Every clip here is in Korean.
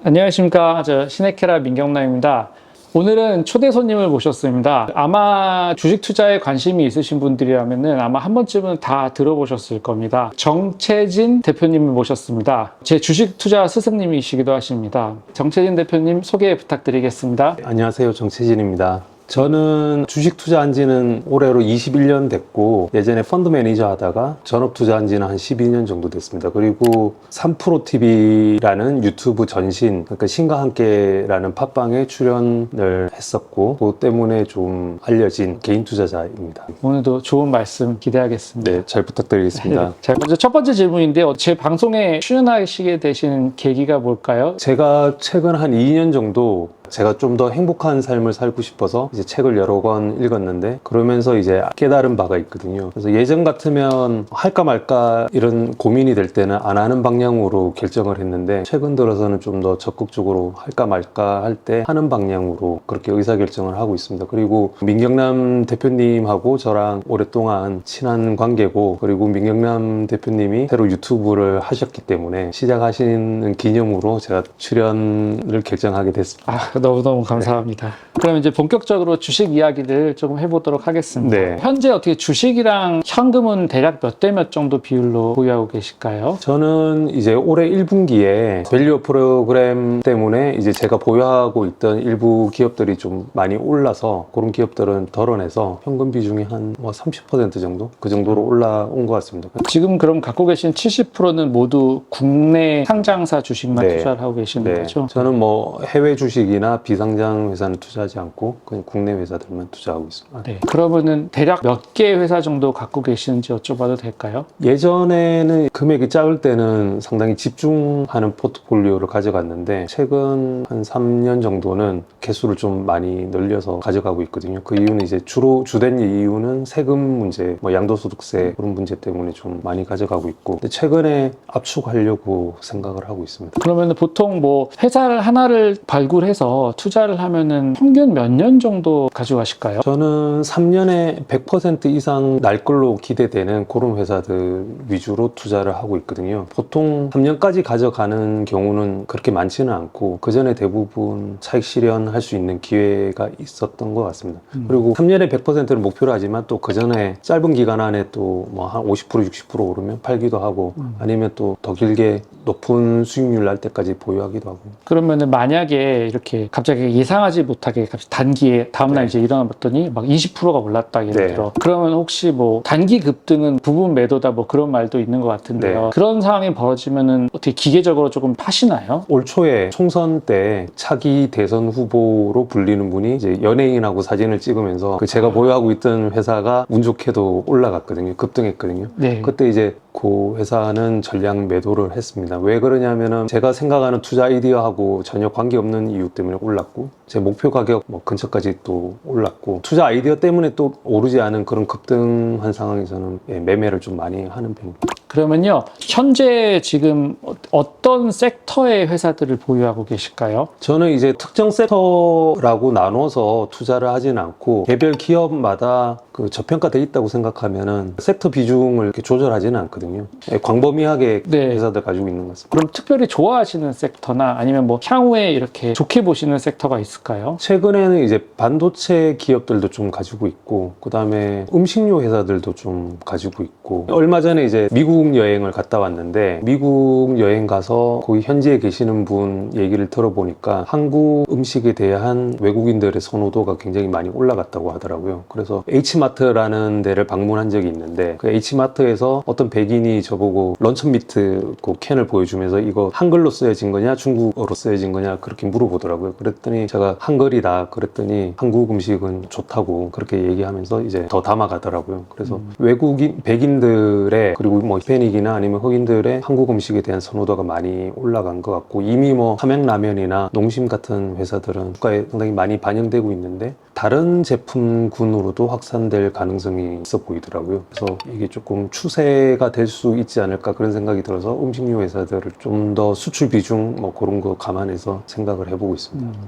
안녕하십니까. 저 시네케라 민경남입니다. 오늘은 초대 손님을 모셨습니다. 아마 주식 투자에 관심이 있으신 분들이라면 아마 한 번쯤은 다 들어보셨을 겁니다. 정채진 대표님을 모셨습니다. 제 주식 투자 스승님이시기도 하십니다. 정채진 대표님 소개 부탁드리겠습니다. 안녕하세요. 정채진입니다. 저는 주식 투자한 지는 올해로 21년 됐고, 예전에 펀드 매니저 하다가 전업 투자한 지는 한 12년 정도 됐습니다. 그리고 3프로TV라는 유튜브 전신, 그러니까 신과 함께라는 팟빵에 출연을 했었고, 그것 때문에 좀 알려진 개인 투자자입니다. 오늘도 좋은 말씀 기대하겠습니다. 네, 잘 부탁드리겠습니다. 자, 먼저 첫 번째 질문인데요. 제 방송에 출연하시게 되신 계기가 뭘까요? 제가 최근 한 2년 정도 제가 좀 더 행복한 삶을 살고 싶어서 이제 책을 여러 권 읽었는데, 그러면서 이제 깨달은 바가 있거든요. 그래서 예전 같으면 할까 말까 이런 고민이 될 때는 안 하는 방향으로 결정을 했는데, 최근 들어서는 좀 더 적극적으로 할까 말까 할 때 하는 방향으로 그렇게 의사결정을 하고 있습니다. 그리고 민경남 대표님하고 저랑 오랫동안 친한 관계고, 그리고 민경남 대표님이 새로 유튜브를 하셨기 때문에 시작하시는 기념으로 제가 출연을 결정하게 됐습니다. 너무너무 감사합니다. 그럼 이제 본격적으로 주식 이야기를 조금 해보도록 하겠습니다. 네. 현재 어떻게 주식이랑 현금은 대략 몇 대 몇 정도 비율로 보유하고 계실까요? 저는 이제 올해 1분기에 밸류 프로그램 때문에 이제 제가 보유하고 있던 일부 기업들이 좀 많이 올라서, 그런 기업들은 덜어내서 현금 비중이 한 30% 정도? 그 정도로 올라온 것 같습니다. 지금 그럼 갖고 계신 70%는 모두 국내 상장사 주식만 네. 투자를 하고 계시는 네. 거죠? 저는 뭐 해외 주식이나 비상장 회사는 투자하지 않고 그냥 국내 회사들만 투자하고 있습니다. 네. 그러면은 대략 몇 개 회사 정도 갖고 계시는지 여쭤봐도 될까요? 예전에는 금액이 작을 때는 상당히 집중하는 포트폴리오를 가져갔는데, 최근 한 3년 정도는 개수를 좀 많이 늘려서 가져가고 있거든요. 그 이유는 이제 주로 주된 이유는 세금 문제, 양도소득세 그런 문제 때문에 좀 많이 가져가고 있고, 근데 최근에 압축하려고 생각을 하고 있습니다. 그러면은 보통 뭐 회사를 하나를 발굴해서 투자를 하면은 평균 몇 년 정도 가져가실까요? 저는 3년에 100% 이상 날 걸로 기대되는 그런 회사들 위주로 투자를 하고 있거든요. 보통 3년까지 가져가는 경우는 그렇게 많지는 않고, 그 전에 대부분 차익 실현할 수 있는 기회가 있었던 것 같습니다. 그리고 3년에 100%를 목표로 하지만 또 그 전에 짧은 기간 안에 또 뭐 한 50% 60% 오르면 팔기도 하고, 아니면 또 더 길게 높은 수익률 날 때까지 보유하기도 하고. 그러면은 만약에 이렇게 갑자기 예상하지 못하게 갑자기 단기에 다음날 네. 이제 일어나봤더니 막 20%가 올랐다 예를 네. 들어. 그러면 혹시 뭐 단기 급등은 부분 매도다 뭐 그런 말도 있는 것 같은데요. 네. 그런 상황이 벌어지면은 어떻게 기계적으로 조금 파시나요? 올 초에 총선 때 차기 대선 후보로 불리는 분이 이제 연예인하고 사진을 찍으면서 제가 보유하고 있던 회사가 운 좋게도 올라갔거든요. 급등했거든요. 네. 그때 이제 그 회사는 전량 매도를 했습니다. 왜 그러냐면은 제가 생각하는 투자 아이디어하고 전혀 관계없는 이유 때문에 올랐고, 제 목표 가격 근처까지 또 올랐고, 투자 아이디어 때문에 또 오르지 않은 그런 급등한 상황에서는 매매를 좀 많이 하는 편입니다. 그러면요, 현재 지금 어떤 섹터의 회사들을 보유하고 계실까요? 저는 이제 특정 섹터라고 나눠서 투자를 하진 않고, 개별 기업마다 그 저평가돼 있다고 생각하면은 섹터 비중을 이렇게 조절하지는 않거든요. 광범위하게 네. 회사들 가지고 있는 것 같습니다. 그럼 특별히 좋아하시는 섹터나 아니면 뭐 향후에 이렇게 좋게 보시는 섹터가 있을까요? 최근에는 이제 반도체 기업들도 좀 가지고 있고, 그 다음에 음식료 회사들도 좀 가지고 있고, 얼마 전에 이제 미국 여행을 갔다 왔는데, 미국 여행 가서 거기 현지에 계시는 분 얘기를 들어보니까 한국 음식에 대한 외국인들의 선호도가 굉장히 많이 올라갔다고 하더라고요. 그래서 H마트라는 데를 방문한 적이 있는데, 그 H마트에서 어떤 백인이 저보고 런천 미트 그 캔을 보여주면서 이거 한글로 쓰여진 거냐 중국어로 쓰여진 거냐 그렇게 물어보더라고요. 그랬더니 제가 한글이다 그랬더니 한국 음식은 좋다고 그렇게 얘기하면서 이제 더 담아가더라고요. 그래서 외국인 백인들의, 그리고 뭐 히스패닉이나 아니면 흑인들의 한국 음식에 대한 선호도가 많이 올라간 것 같고, 이미 뭐 삼양라면이나 농심 같은 회사들은 주가에 상당히 많이 반영되고 있는데, 다른 제품군으로도 확산될 가능성이 있어 보이더라고요. 그래서 이게 조금 추세가 될 수 있지 않을까 그런 생각이 들어서 음식료 회사들을 좀 더 수출 비중 뭐 그런 거 감안해서 생각을 해보고 있습니다.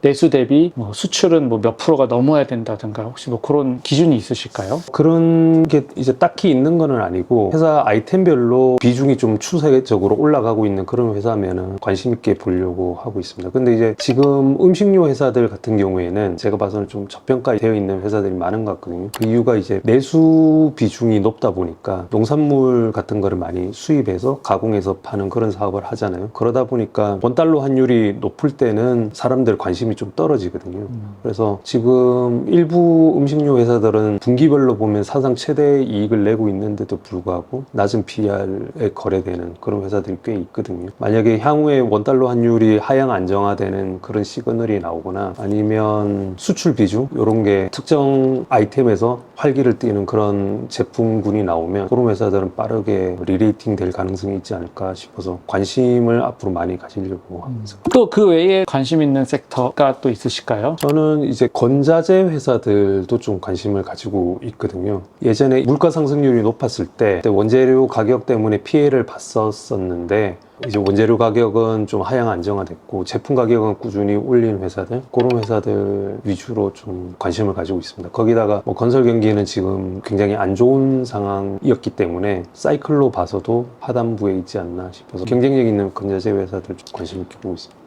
내수 대비 수출은 뭐 몇 프로가 넘어야 된다든가 혹시 뭐 그런 기준이 있으실까요? 그런 게 이제 딱히 있는 거는 아니고 회사 아이템별로 비중이 좀 추세적으로 올라가고 있는 그런 회사면은 관심 있게 보려고 하고 있습니다. 근데 이제 지금 음식료 회사들 같은 경우에는 제가 봐서는 좀 저평가되어 있는 회사들이 많은 것 같거든요. 그 이유가 이제 내수 비중이 높다 보니까 농산물 같은 거를 많이 수입해서 가공해서 파는 그런 사업을 하잖아요. 그러다 보니까 원달러 환율이 높을 때는 사람들 관심이 좀 떨어지거든요. 그래서 지금 일부 음식료 회사들은 분기별로 보면 사상 최대 이익을 내고 있는데도 불구하고 낮은 PR에 거래되는 그런 회사들이 꽤 있거든요. 만약에 향후에 원달러 환율이 하향 안정화되는 그런 시그널이 나오거나 아니면 수출 비중 이런 게 특정 아이템에서 활기를 띠는 그런 제품군이 나오면 그런 회사들은 빠르게 리레이팅 될 가능성이 있지 않을까 싶어서 관심을 앞으로 많이 가지려고 하고 있습니다. 또 그 외에 관심 있는 섹터가 또 있으실까요? 저는 이제 건자재 회사들도 좀 관심을 가지고 있거든요. 예전에 물가 상승률이 높았을 때 그때 원재료 가격 때문에 피해를 봤었는데 이제 원재료 가격은 좀 하향 안정화됐고 제품 가격은 꾸준히 올린 회사들 그런 회사들 위주로 좀 관심을 가지고 있습니다. 거기다가 뭐 건설 경기는 지금 굉장히 안 좋은 상황이었기 때문에 사이클로 봐서도 하단부에 있지 않나 싶어서 경쟁력 있는 건자재 회사들 좀 관심 있게 보고 있습니다.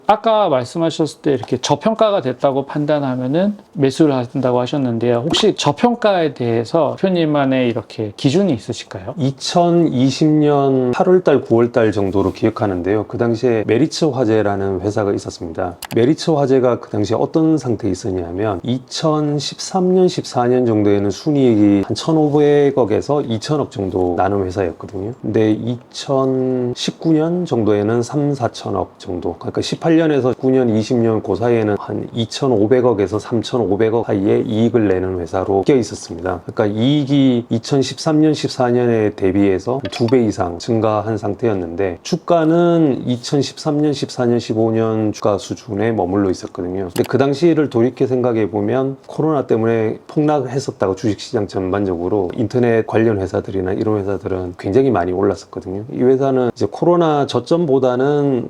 아까 말씀하셨을 때 이렇게 저평가가 됐다고 판단하면은 매수를 하신다고 하셨는데요. 혹시 저평가에 대해서 대표님만의 이렇게 기준이 있으실까요? 2020년 8월달, 9월달 정도로 기억하는데요. 그 당시에 메리츠 화재라는 회사가 있었습니다. 메리츠 화재가 그 당시에 어떤 상태에 있었냐면 2013년, 14년 정도에는 순이익이 한 1,500억에서 2,000억 정도 나는 회사였거든요. 근데 2019년 정도에는 3, 4천억 정도, 그러니까 18년에서 9년, 20년 그 사이에는 한 2,500억에서 3,500억 사이에 이익을 내는 회사로 껴 있었습니다. 그러니까 이익이 2013년, 14년에 대비해서 2배 이상 증가한 상태였는데 주가는 2013년, 14년, 15년 주가 수준에 머물러 있었거든요. 근데 그 당시를 돌이켜 생각해 보면 코로나 때문에 폭락했었다고 주식시장 전반적으로 인터넷 관련 회사들이나 이런 회사들은 굉장히 많이 올랐었거든요. 이 회사는 이제 코로나 저점보다는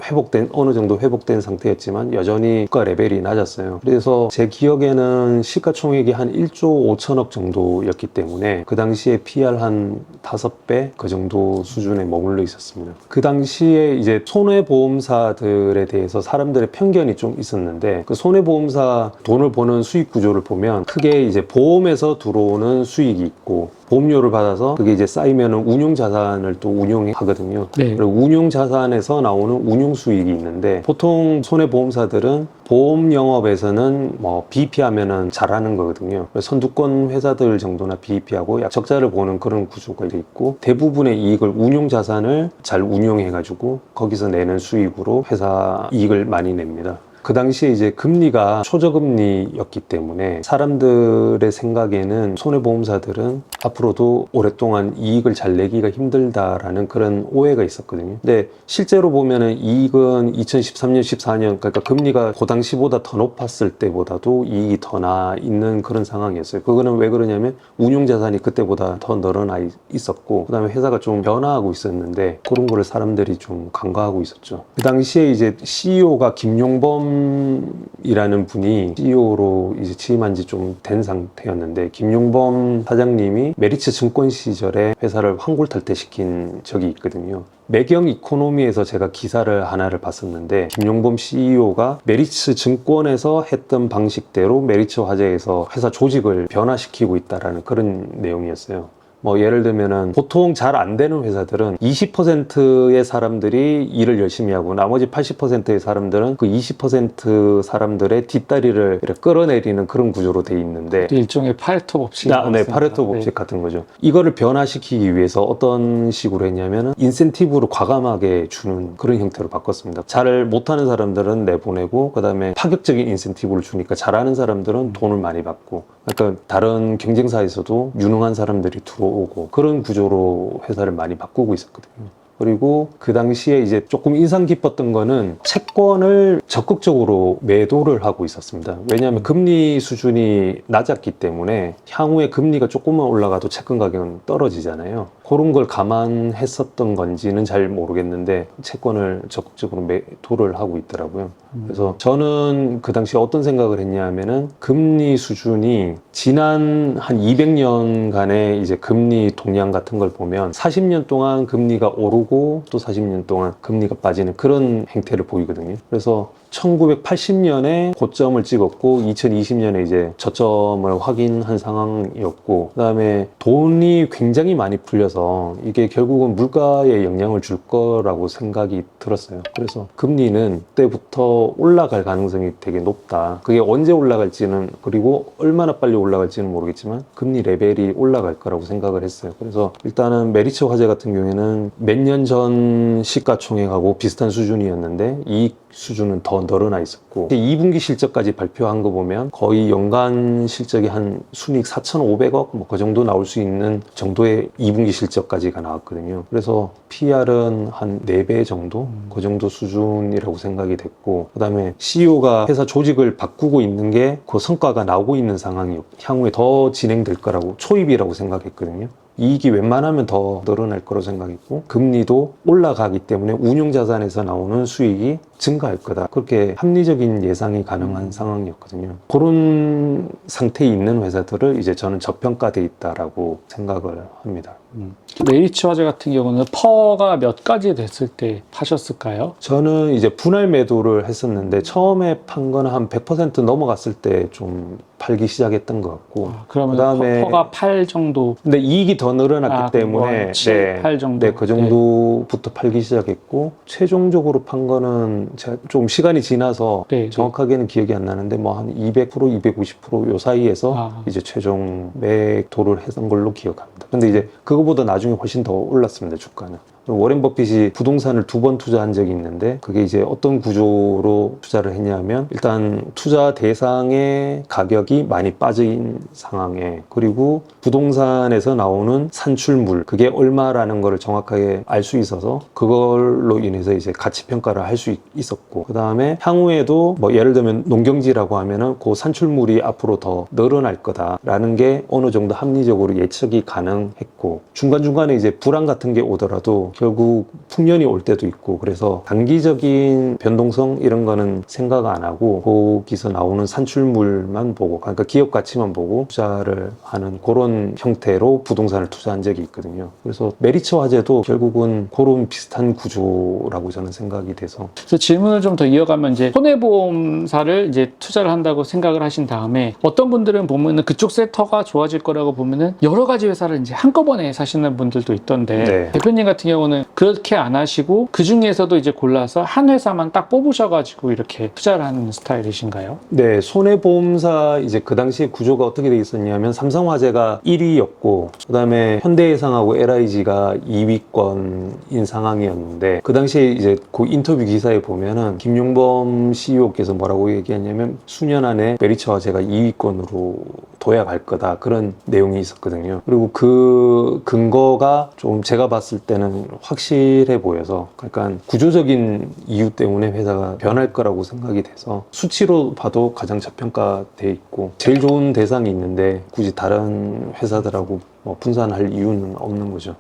어느 정도 회복된 상태였지만 여전히 주가 레벨이 낮았어요. 그래서 제 기억에는 시가총액이 한 1조 5천억 정도였기 때문에 그 당시에 PR 한 5배 그 정도 수준에 머물러 있었습니다. 그 당시에 이제 손해보험사들에 대해서 사람들의 편견이 좀 있었는데 그 손해보험사 돈을 버는 수익 구조를 보면 크게 이제 보험에서 들어오는 수익이 있고 보험료를 받아서 그게 이제 쌓이면 운용자산을 또 운용하거든요. 네. 그리고 운용자산에서 나오는 운용수익이 있는데 보통 손해보험사들은 보험 영업에서는 뭐 BEP 하면은 잘하는 거거든요. 선두권 회사들 정도나 BEP하고 약 적자를 보는 그런 구조가 있고 대부분의 이익을 운용자산을 잘 운용해가지고 거기서 내는 수익으로 회사 이익을 많이 냅니다. 그 당시에 이제 금리가 초저금리였기 때문에 사람들의 생각에는 손해보험사들은 앞으로도 오랫동안 이익을 잘 내기가 힘들다라는 그런 오해가 있었거든요. 근데 실제로 보면은 이익은 2013년, 14년, 그러니까 금리가 그 당시보다 더 높았을 때보다도 이익이 더 나 있는 그런 상황이었어요. 그거는 왜 그러냐면 운용자산이 그때보다 더 늘어나 있었고, 그 다음에 회사가 좀 변화하고 있었는데, 그런 거를 사람들이 좀 간과하고 있었죠. 그 당시에 이제 CEO가 김용범이라는 분이 CEO로 이제 취임한 지 좀 된 상태였는데, 김용범 사장님이 메리츠 증권 시절에 회사를 환골탈퇴시킨 적이 있거든요. 매경 이코노미에서 제가 기사를 하나를 봤었는데, 김용범 CEO가 메리츠 증권에서 했던 방식대로 메리츠 화재에서 회사 조직을 변화시키고 있다라는 그런 내용이었어요. 뭐 예를 들면은 보통 잘 안 되는 회사들은 20%의 사람들이 일을 열심히 하고 나머지 80%의 사람들은 그 20% 사람들의 뒷다리를 이렇게 끌어내리는 그런 구조로 돼 있는데, 일종의 파레토 법칙. 네, 파레토 법칙 같은 거죠. 이거를 변화시키기 위해서 어떤 식으로 했냐면은 인센티브로 과감하게 주는 그런 형태로 바꿨습니다. 잘 못하는 사람들은 내보내고, 그 다음에 파격적인 인센티브를 주니까 잘하는 사람들은 돈을 많이 받고, 그러니까 다른 경쟁사에서도 유능한 사람들이 들어오고 그런 구조로 회사를 많이 바꾸고 있었거든요. 그리고 그 당시에 이제 조금 인상 깊었던 거는 채권을 적극적으로 매도를 하고 있었습니다. 왜냐하면 금리 수준이 낮았기 때문에 향후에 금리가 조금만 올라가도 채권 가격은 떨어지잖아요. 그런 걸 감안했었던 건지는 잘 모르겠는데 채권을 적극적으로 매도를 하고 있더라고요. 그래서 저는 그 당시에 어떤 생각을 했냐 하면은 금리 수준이 지난 한 200년간의 이제 금리 동향 같은 걸 보면 40년 동안 금리가 오르고 또 40년 동안 금리가 빠지는 그런 행태를 보이거든요. 그래서 1980년에 고점을 찍었고 2020년에 이제 저점을 확인한 상황이었고, 그다음에 돈이 굉장히 많이 풀려서 이게 결국은 물가에 영향을 줄 거라고 생각이 들었어요. 그래서 금리는 그때부터 올라갈 가능성이 되게 높다. 그게 언제 올라갈지는, 그리고 얼마나 빨리 올라갈지는 모르겠지만 금리 레벨이 올라갈 거라고 생각을 했어요. 그래서 일단은 메리츠 화재 같은 경우에는 몇 년 전 시가총액하고 비슷한 수준이었는데 이익 수준은 더 늘어나 있었고, 2분기 실적까지 발표한 거 보면 거의 연간 실적이 한 순이익 4,500억 뭐 그 정도 나올 수 있는 정도의 2분기 실적까지가 나왔거든요. 그래서 PR은 한 4배 정도? 그 정도 수준이라고 생각이 됐고, 그 다음에 CEO가 회사 조직을 바꾸고 있는 게 그 성과가 나오고 있는 상황이었고, 향후에 더 진행될 거라고, 초입이라고 생각했거든요. 이익이 웬만하면 더 늘어날 거라고 생각했고, 금리도 올라가기 때문에 운용자산에서 나오는 수익이 증가할 거다. 그렇게 합리적인 예상이 가능한 상황이었거든요. 그런 상태에 있는 회사들을 이제 저는 저평가돼 있다라고 생각을 합니다. 메리츠 화재 같은 경우는 퍼가 몇 가지 됐을 때 파셨을까요? 저는 이제 분할 매도를 했었는데 처음에 판 거는 한 100% 넘어갔을 때 좀 팔기 시작했던 것 같고, 그러면 그다음에 퍼가 8 정도. 근데 이익이 더 늘어났기 때문에 7, 8 정도. 그 정도부터 팔기 시작했고, 최종적으로 판 거는 제가 좀 시간이 지나서 정확하게는 기억이 안 나는데 뭐 한 200%, 250%요 사이에서 이제 최종 매도를 했던 걸로 기억합니다. 근데 이제 그거보다 나중에 훨씬 더 올랐습니다, 주가는. 워렌 버핏이 부동산을 2번 투자한 적이 있는데, 그게 이제 어떤 구조로 투자를 했냐면, 일단 투자 대상의 가격이 많이 빠진 상황에, 그리고 부동산에서 나오는 산출물, 그게 얼마라는 거를 정확하게 알 수 있어서 그걸로 인해서 이제 가치 평가를 할 수 있었고, 그 다음에 향후에도 뭐 예를 들면 농경지라고 하면은 그 산출물이 앞으로 더 늘어날 거다라는 게 어느 정도 합리적으로 예측이 가능했고, 중간중간에 이제 불안 같은 게 오더라도 결국 풍년이 올 때도 있고, 그래서 단기적인 변동성 이런 거는 생각 안 하고 거기서 나오는 산출물만 보고, 그러니까 기업 가치만 보고 투자를 하는 그런 형태로 부동산을 투자한 적이 있거든요. 그래서 메리츠 화재도 결국은 그런 비슷한 구조라고 저는 생각이 돼서. 그래서 질문을 좀 더 이어가면, 이제 손해보험사를 이제 투자를 한다고 생각을 하신 다음에, 어떤 분들은 보면은 그쪽 섹터가 좋아질 거라고 보면은 여러 가지 회사를 이제 한꺼번에 사시는 분들도 있던데, 대표님 같은 경우는 그렇게 안 하시고 그 중에서도 이제 골라서 한 회사만 딱 뽑으셔가지고 이렇게 투자를 하는 스타일이신가요? 네, 손해보험사 이제 그 당시에 구조가 어떻게 돼 있었냐면, 삼성화재가 1위였고, 그 다음에 현대해상하고 LIG가 2위권인 상황이었는데, 그 당시에 이제 그 인터뷰 기사에 보면은 김용범 CEO께서 뭐라고 얘기했냐면, 수년 안에 메리츠 화재가 2위권으로 도약할 거다, 그런 내용이 있었거든요. 그리고 그 근거가 좀 제가 봤을 때는 확실해 보여서, 그러니까 구조적인 이유 때문에 회사가 변할 거라고 생각이 돼서 수치로 봐도 가장 저평가돼 있고, 제일 좋은 대상이 있는데 굳이 다른 회사들하고 뭐 분산할 이유는 없는 거죠.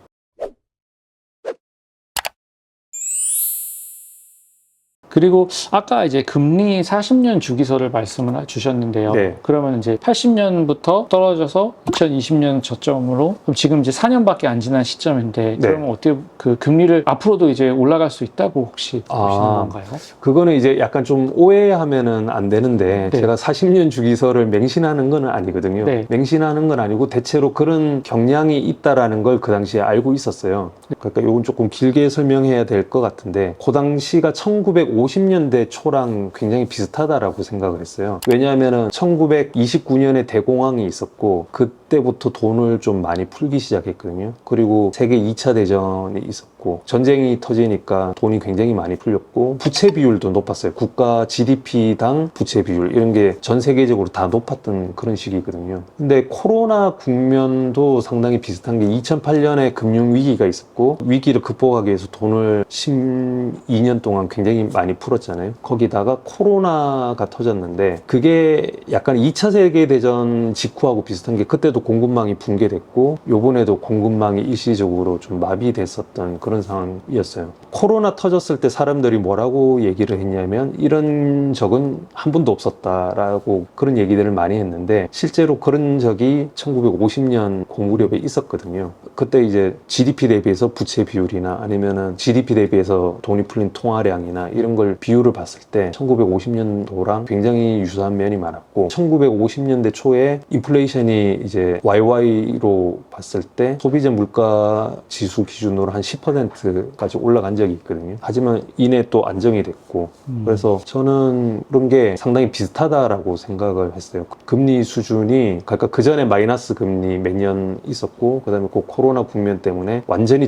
그리고 아까 이제 금리 40년 주기설을 말씀을 주셨는데요. 그러면 이제 80년부터 떨어져서 2020년 저점으로, 그럼 지금 이제 4년밖에 안 지난 시점인데, 그러면 어떻게 그 금리를 앞으로도 이제 올라갈 수 있다고 혹시 보시는 건가요? 그거는 이제 약간 좀 오해하면은 안 되는데, 제가 40년 주기설을 맹신하는 건 아니거든요. 맹신하는 건 아니고 대체로 그런 경향이 있다라는 걸 그 당시에 알고 있었어요. 그러니까 이건 조금 길게 설명해야 될 것 같은데, 그 당시가 1950년대 초랑 굉장히 비슷하다라고 생각을 했어요. 왜냐하면은 1929년에 대공황이 있었고, 이때부터 돈을 좀 많이 풀기 시작했거든요. 그리고 세계 2차 대전이 있었고 전쟁이 터지니까 돈이 굉장히 많이 풀렸고 부채 비율도 높았어요. 국가 GDP당 부채 비율 이런 게 전 세계적으로 다 높았던 그런 시기거든요. 근데 코로나 국면도 상당히 비슷한 게 2008년에 금융위기가 있었고 위기를 극복하기 위해서 돈을 12년 동안 굉장히 많이 풀었잖아요. 거기다가 코로나가 터졌는데 그게 약간 2차 세계대전 직후하고 비슷한 게 그때도 공급망이 붕괴됐고 요번에도 공급망이 일시적으로 좀 마비됐었던 그런 상황이었어요. 코로나 터졌을 때 사람들이 뭐라고 얘기를 했냐면 이런 적은 한 번도 없었다라고 그런 얘기들을 많이 했는데 실제로 그런 적이 1950년 그 무렵에 있었거든요. 그때 이제 GDP 대비해서 부채 비율이나 아니면은 GDP 대비해서 돈이 풀린 통화량이나 이런 걸 비율을 봤을 때 1950년도랑 굉장히 유사한 면이 많았고 1950년대 초에 인플레이션이 이제 YY로 봤을 때 소비자 물가 지수 기준으로 한 10%까지 올라간 적이 있거든요. 하지만 이내 또 안정이 됐고 그래서 저는 그런 게 상당히 비슷하다라고 생각을 했어요. 금리 수준이 그러니까 그 전에 마이너스 금리 몇 년 있었고 그다음에 그 코로나 국면 때문에 완전히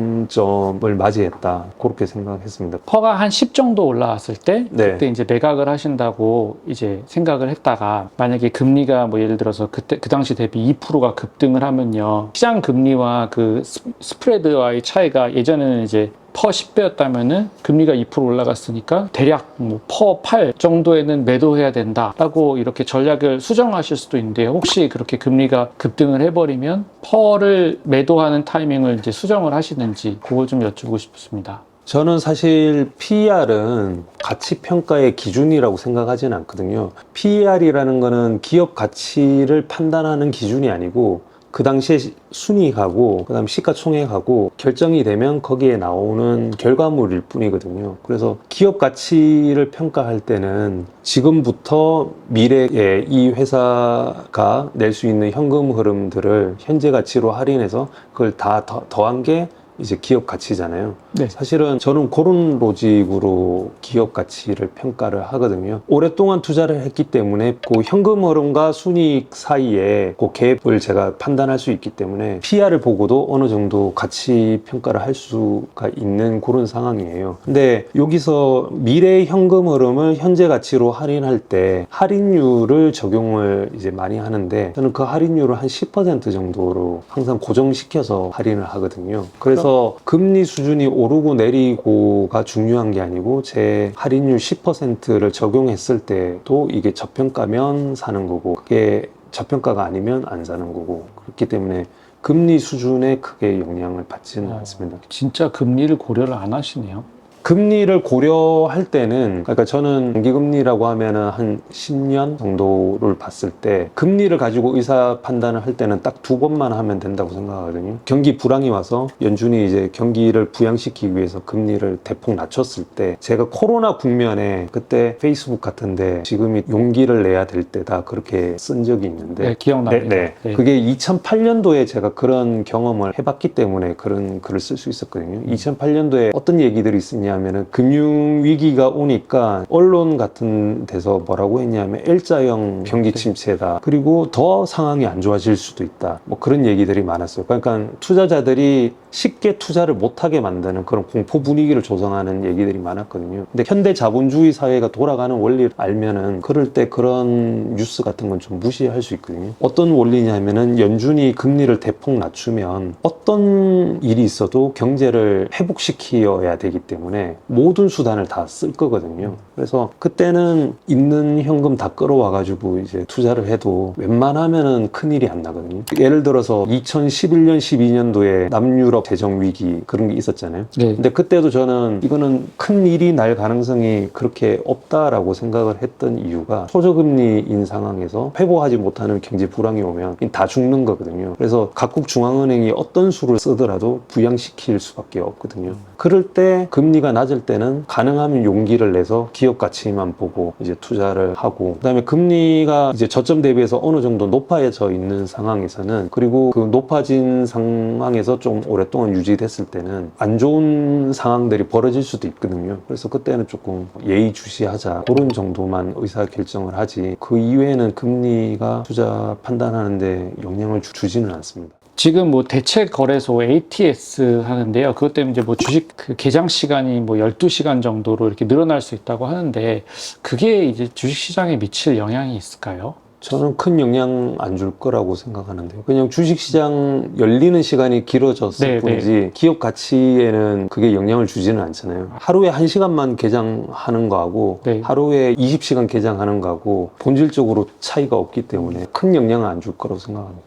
전환점을 맞이했다 그렇게 생각했습니다. 퍼가 한 10 정도 올라왔을 때 네. 그때 이제 매각을 하신다고 이제 생각을 했다가 만약에 금리가 뭐 예를 들어서 그때 그 당시 대비 2%가 급등을 하면요 시장 금리와 그 스프레드와의 차이가 예전에는 이제 퍼 10배였다면은 금리가 2% 올라갔으니까 대략 뭐 퍼 8 정도에는 매도해야 된다라고 이렇게 전략을 수정하실 수도 있는데요. 혹시 그렇게 금리가 급등을 해버리면 퍼를 매도하는 타이밍을 이제 수정을 하시는지 그걸 좀 여쭈고 싶습니다. 저는 사실 PER은 가치 평가의 기준이라고 생각하지는 않거든요. PER이라는 거는 기업 가치를 판단하는 기준이 아니고 그 당시에 순이익하고 그다음 시가총액하고 결정이 되면 거기에 나오는 결과물일 뿐이거든요. 그래서 기업 가치를 평가할 때는 지금부터 미래에 이 회사가 낼 수 있는 현금 흐름들을 현재 가치로 할인해서 그걸 다 더한 게 이제 기업 가치잖아요. 네. 사실은 저는 그런 로직으로 기업 가치를 평가를 하거든요. 오랫동안 투자를 했기 때문에 그 현금 흐름과 순이익 사이에 그 갭을 제가 판단할 수 있기 때문에 PR을 보고도 어느 정도 가치 평가를 할 수가 있는 그런 상황이에요. 근데 여기서 미래 현금 흐름을 현재 가치로 할인할 때 할인율을 적용을 이제 많이 하는데 저는 그 할인율을 한 10% 정도로 항상 고정시켜서 할인을 하거든요. 그래서 금리 수준이 오르고 내리고가 중요한 게 아니고 제 할인율 10%를 적용했을 때도 이게 저평가면 사는 거고 그게 저평가가 아니면 안 사는 거고 그렇기 때문에 금리 수준에 크게 영향을 받지는 않습니다. 진짜 금리를 고려를 안 하시네요. 금리를 고려할 때는 그러니까 저는 장기금리라고 하면은 한 10년 정도를 봤을 때 금리를 가지고 의사 판단을 할 때는 딱 2번만 하면 된다고 생각하거든요. 경기 불황이 와서 연준이 이제 경기를 부양시키기 위해서 금리를 대폭 낮췄을 때 제가 코로나 국면에 그때 페이스북 같은데 지금이 용기를 내야 될 때다 그렇게 쓴 적이 있는데 네, 기억납니다. 네. 그게 2008년도에 제가 그런 경험을 해봤기 때문에 그런 글을 쓸 수 있었거든요. 2008년도에 어떤 얘기들이 있었냐 하면은 금융위기가 오니까 언론 같은 데서 뭐라고 했냐면 L자형 경기 침체다. 그리고 더 상황이 안 좋아질 수도 있다. 뭐 그런 얘기들이 많았어요. 그러니까 투자자들이 쉽게 투자를 못하게 만드는 그런 공포 분위기를 조성하는 얘기들이 많았거든요. 근데 현대 자본주의 사회가 돌아가는 원리를 알면은 그럴 때 그런 뉴스 같은 건 좀 무시할 수 있거든요. 어떤 원리냐면은 연준이 금리를 대폭 낮추면 어떤 일이 있어도 경제를 회복시켜야 되기 때문에 모든 수단을 다 쓸 거거든요. 그래서 그때는 있는 현금 다 끌어와가지고 이제 투자를 해도 웬만하면은 큰일이 안 나거든요. 예를 들어서 2011년, 12년도에 남유럽 재정 위기 그런 게 있었잖아요. 네. 근데 그때도 저는 이거는 큰 일이 날 가능성이 그렇게 없다라고 생각을 했던 이유가 초저금리인 상황에서 회복하지 못하는 경제 불황이 오면 다 죽는 거거든요. 그래서 각국 중앙은행이 어떤 수를 쓰더라도 부양시킬 수밖에 없거든요. 그럴 때 금리가 낮을 때는 가능하면 용기를 내서 기업 가치만 보고 이제 투자를 하고, 그다음에 금리가 이제 저점 대비해서 어느 정도 높아져 있는 상황에서는, 그리고 그 높아진 상황에서 좀 오랫동안 유지됐을 때는 안 좋은 상황들이 벌어질 수도 있거든요. 그래서 그때는 조금 예의주시하자, 그런 정도만 의사결정을 하지, 그 이외에는 금리가 투자 판단하는데 영향을 주지는 않습니다. 지금 뭐 대체 거래소 ATS 하는데요. 그것 때문에 이제 뭐 주식 그 개장 시간이 뭐 12시간 정도로 이렇게 늘어날 수 있다고 하는데, 그게 이제 주식 시장에 미칠 영향이 있을까요? 저는 큰 영향 안 줄 거라고 생각하는데요. 그냥 주식시장 열리는 시간이 길어졌을 네, 뿐이지 기업 가치에는 그게 영향을 주지는 않잖아요. 하루에 1시간만 개장하는 거하고 네. 하루에 20시간 개장하는 거하고 본질적으로 차이가 없기 때문에 큰 영향을 안 줄 거라고 생각합니다.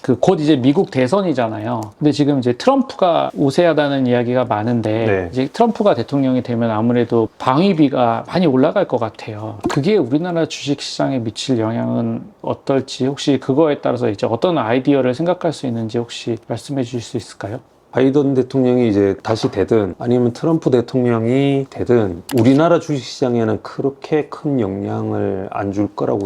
그 곧 이제 미국 대선이잖아요. 근데 지금 이제 트럼프가 우세하다는 이야기가 많은데, 네. 이제 트럼프가 대통령이 되면 아무래도 방위비가 많이 올라갈 것 같아요. 그게 우리나라 주식 시장에 미칠 영향은 어떨지, 혹시 그거에 따라서 이제 어떤 아이디어를 생각할 수 있는지 혹시 말씀해 주실 수 있을까요? 바이든 대통령이 이제 다시 되든 아니면 트럼프 대통령이 되든 우리나라 주식시장에는 그렇게 큰 영향을 안 줄 거라고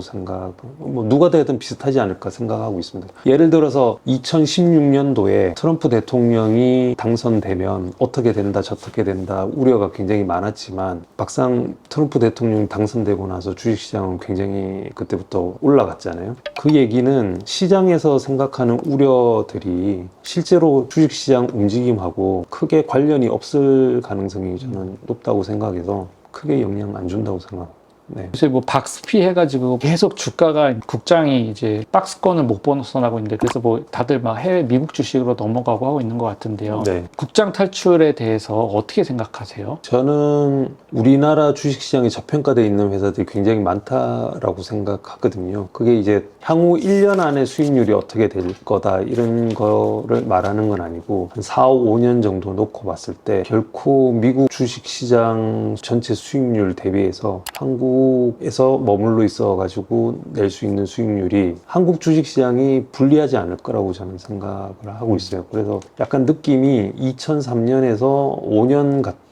뭐 누가 되든 비슷하지 않을까 생각하고 있습니다. 예를 들어서 2016년도에 트럼프 대통령이 당선되면 어떻게 된다 저떻게 된다 우려가 굉장히 많았지만, 막상 트럼프 대통령이 당선되고 나서 주식시장은 굉장히 그때부터 올라갔잖아요. 그 얘기는 시장에서 생각하는 우려들이 실제로 주식시장 움직임하고 크게 관련이 없을 가능성이 저는 높다고 생각해서 크게 영향 안 준다고 생각합니다. 네. 요새 뭐 박스피 해가지고 계속 주가가, 국장이 이제 박스권을 못 벗어나고 있는데, 그래서 뭐 다들 막 해외 미국 주식으로 넘어가고 하고 있는 것 같은데요. 네. 국장 탈출에 대해서 어떻게 생각하세요? 저는 우리나라 주식시장에 저평가되어 있는 회사들이 굉장히 많다라고 생각하거든요. 그게 이제 향후 1년 안에 수익률이 어떻게 될 거다 이런 거를 말하는 건 아니고, 한 4, 5년 정도 놓고 봤을 때 결코 미국 주식시장 전체 수익률 대비해서 한국에서 머물러 있어가지고 낼 수 있는 수익률이 한국 주식시장이 불리하지 않을 거라고 저는 생각을 하고 있어요. 그래서 약간 느낌이 2003년에서 5년 같은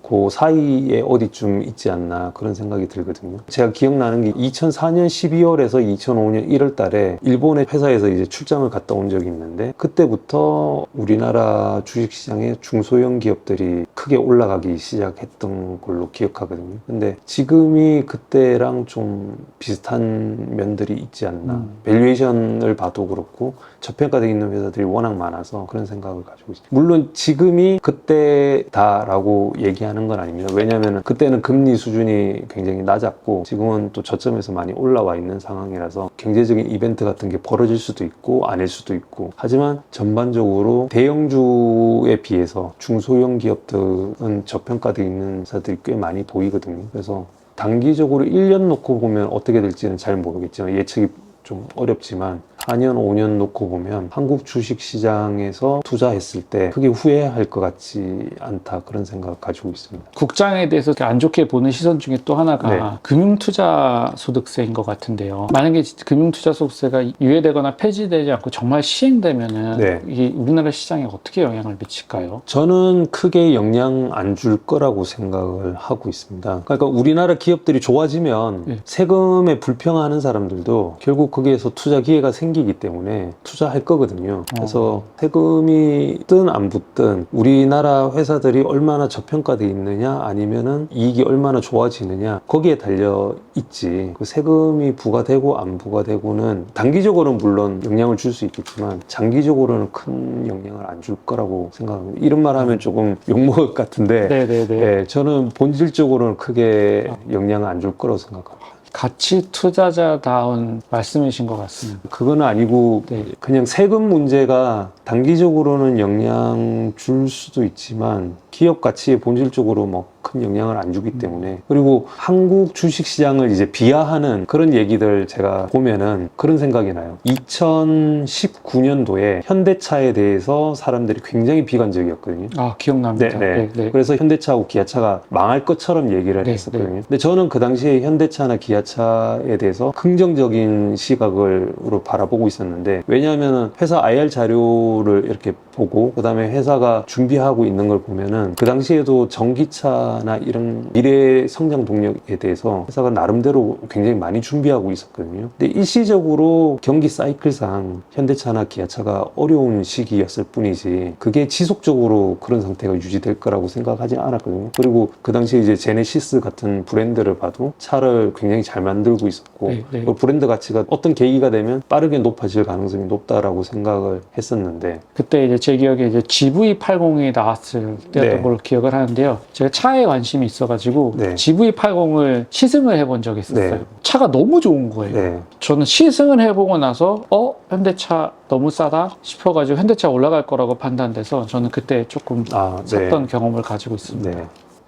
그 사이에 어디쯤 있지 않나 그런 생각이 들거든요. 제가 기억나는 게 2004년 12월에서 2005년 1월 달에 일본의 회사에서 이제 출장을 갔다 온 적이 있는데, 그때부터 우리나라 주식시장의 중소형 기업들이 크게 올라가기 시작했던 걸로 기억하거든요. 근데 지금이 그때랑 좀 비슷한 면들이 있지 않나. 밸류에이션을 봐도 그렇고 저평가되어 있는 회사들이 워낙 많아서 그런 생각을 가지고 있습니다. 물론 지금이 그때다라고 얘기하는 건 아닙니다. 왜냐하면 그때는 금리 수준이 굉장히 낮았고 지금은 또 저점에서 많이 올라와 있는 상황이라서 경제적인 이벤트 같은 게 벌어질 수도 있고 아닐 수도 있고, 하지만 전반적으로 대형주에 비해서 중소형 기업들은 저평가되어 있는 회사들이 꽤 많이 보이거든요. 그래서 단기적으로 1년 놓고 보면 어떻게 될지는 잘 모르겠지만, 예측이 좀 어렵지만 4년, 5년 놓고 보면 한국 주식시장에서 투자했을 때 크게 후회할 것 같지 않다, 그런 생각을 가지고 있습니다. 국장에 대해서 안 좋게 보는 시선 중에 또 하나가 네. 금융투자소득세인 것 같은데요. 만약에 금융투자소득세가 유예되거나 폐지되지 않고 정말 시행되면은 네. 이게 우리나라 시장에 어떻게 영향을 미칠까요? 저는 크게 영향 안 줄 거라고 생각을 하고 있습니다. 그러니까 우리나라 기업들이 좋아지면 네. 세금에 불평하는 사람들도 결국 거기에서 투자 기회가 생기기 때문에 투자할 거거든요. 그래서 세금이 붙든 안 붙든 우리나라 회사들이 얼마나 저평가되어 있느냐 아니면은 이익이 얼마나 좋아지느냐 거기에 달려 있지, 그 세금이 부과되고 안 부과되고는 단기적으로는 물론 영향을 줄 수 있겠지만 장기적으로는 큰 영향을 안 줄 거라고 생각합니다. 이런 말 하면 조금 욕먹을 것 같은데 네네네. 예, 저는 본질적으로는 크게 영향을 안 줄 거라고 생각합니다. 가치 투자자다운 말씀이신 것 같습니다. 그건 아니고 네. 그냥 세금 문제가 단기적으로는 영향 줄 수도 있지만 기업 가치에 본질적으로 뭐 큰 영향을 안 주기 때문에, 그리고 한국 주식시장을 이제 비하하는 그런 얘기들 제가 보면은 그런 생각이 나요. 2019년도에 현대차에 대해서 사람들이 굉장히 비관적이었거든요. 아, 기억납니다. 네. 그래서 현대차하고 기아차가 망할 것처럼 얘기를 네, 했었거든요. 네. 근데 저는 그 당시에 현대차나 기아차에 대해서 긍정적인 시각으로 바라보고 있었는데, 왜냐하면 회사 IR 자료를 이렇게 보고 그 다음에 회사가 준비하고 있는 걸 보면은 뭐냐면은 그 당시에도 전기차나 이런 미래 성장 동력에 대해서 회사가 나름대로 굉장히 많이 준비하고 있었거든요. 근데 일시적으로 경기 사이클상 현대차나 기아차가 어려운 시기였을 뿐이지 그게 지속적으로 그런 상태가 유지될 거라고 생각하지 않았거든요. 그리고 그 당시에 이제 제네시스 같은 브랜드를 봐도 차를 굉장히 잘 만들고 있었고 네, 네. 그 브랜드 가치가 어떤 계기가 되면 빠르게 높아질 가능성이 높다라고 생각을 했었는데 그때 이제 제 기억에 이제 GV80이 나왔을 때였던 네. 걸로 기억을 하는데요. 제가 차에 관심이 있어가지고 네. GV80을 시승을 해본 적이 있었어요. 네. 차가 너무 좋은 거예요. 네. 저는 시승을 해보고 나서 현대차 너무 싸다 싶어가지고 현대차 올라갈 거라고 판단돼서 저는 그때 조금 샀던 경험을 가지고 있습니다. 네.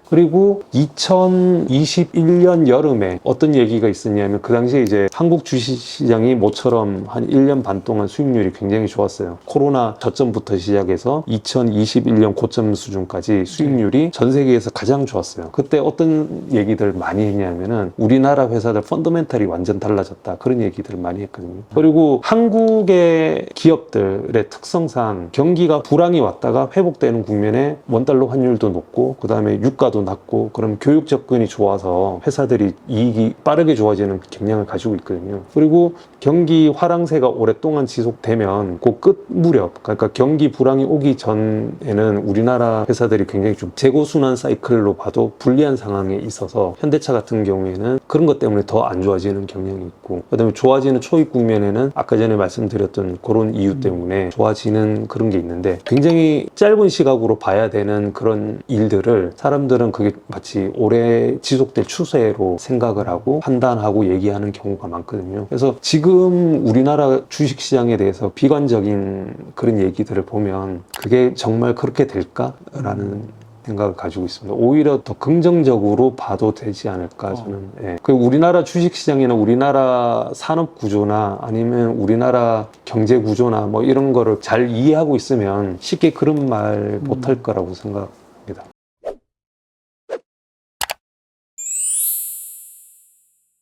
그리고 2021년 여름에 어떤 얘기가 있었냐면 그 당시에 이제 한국 주식시장이 모처럼 한 1년 반 동안 수익률이 굉장히 좋았어요. 코로나 저점부터 시작해서 2021년 고점 수준까지 수익률이 전 세계에서 가장 좋았어요. 그때 어떤 얘기들 많이 했냐면은 우리나라 회사들 펀더멘탈이 완전 달라졌다. 그런 얘기들을 많이 했거든요. 그리고 한국의 기업들의 특성상 경기가 불황이 왔다가 회복되는 국면에 원달러 환율도 높고 그 다음에 유가도 낮고 그럼 교육 접근이 좋아서 회사들이 이익이 빠르게 좋아지는 경향을 가지고 있거든요. 그리고 경기 화랑세가 오랫동안 지속되면 그 끝 무렵 그러니까 경기 불황이 오기 전에는 우리나라 회사들이 굉장히 좀 재고순환 사이클로 봐도 불리한 상황에 있어서 현대차 같은 경우에는 그런 것 때문에 더 안 좋아지는 경향이 있고 그다음에 좋아지는 초입 국면에는 아까 전에 말씀드렸던 그런 이유 때문에 좋아지는 그런 게 있는데 굉장히 짧은 시각으로 봐야 되는 그런 일들을 사람들은 그게 마치 오래 지속될 추세로 생각을 하고 판단하고 얘기하는 경우가 많거든요. 그래서 지금 우리나라 주식시장에 대해서 비관적인 그런 얘기들을 보면 그게 정말 그렇게 될까라는 생각을 가지고 있습니다. 오히려 더 긍정적으로 봐도 되지 않을까 저는. 예. 그 우리나라 주식시장이나 우리나라 산업 구조나 아니면 우리나라 경제 구조나 뭐 이런 거를 잘 이해하고 있으면 쉽게 그런 말 못할 거라고 생각합니다.